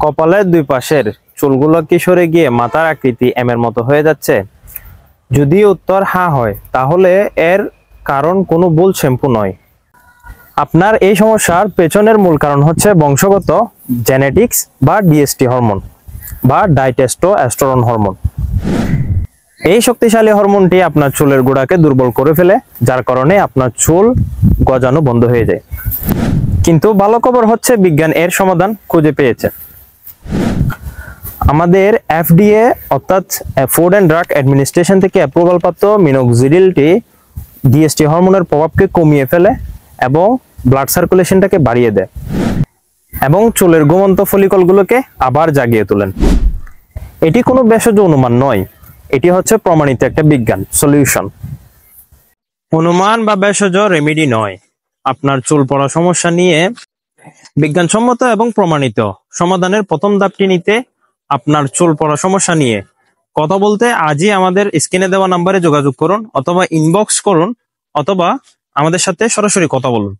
কপালের দুই পাশের চুলগুলো কি সরে গিয়ে মাথার আকৃতি এম এর মতো হয়ে যাচ্ছে? যদি উত্তর হ্যাঁ হয়, তাহলে এর কারণ কোনো ভুল শ্যাম্পু নয়। আপনার এই সমস্যার পেছনের মূল কারণ হচ্ছে বংশগত, জেনেটিক্স বা ডিএসটি হরমোন বা ডাইটেস্টোস্টেরন হরমোন। এই শক্তিশালী হরমোনটি আপনার চুলের গোড়াকে দুর্বল করে ফেলে, যার কারণে আপনার চুল গজানো বন্ধ হয়ে যায়। কিন্তু ভালো খবর হচ্ছে, বিজ্ঞান এর সমাধান খুঁজে পেয়েছে। আমাদের এফডিএ অর্থাৎ ফুড অ্যান্ড ড্রাগ অ্যাডমিনিস্ট্রেশন থেকে অ্যাপ্রুভাল প্রাপ্ত মিনোক্সিডিলটি ডিএসটি হরমোনের প্রভাবকে কমিয়ে ফেলে এবং ব্লাড সার্কুলেশনটাকে বাড়িয়ে দেয় এবং চুলের ঘুমন্ত ফলিকলগুলোকে আবার জাগিয়ে তোলেন। এটি কোনো ভেষজ অনুমান নয়, এটি হচ্ছে প্রমাণিত একটা বিজ্ঞান সলিউশন। অনুমান বা ভেষজ রেমেডি নয়। আপনার চুল পড়া সমস্যা নিয়ে বিজ্ঞানসম্মত এবং প্রমাণিত সমাধানের প্রথম ধাপটি নিতে, আপনার চুল পড়া সমস্যা নিয়ে কথা বলতে আজই আমাদের স্ক্রিনে দেওয়া নাম্বারে যোগাযোগ করুন, অথবা ইনবক্স করুন, অথবা আমাদের সাথে সরাসরি কথা বলুন।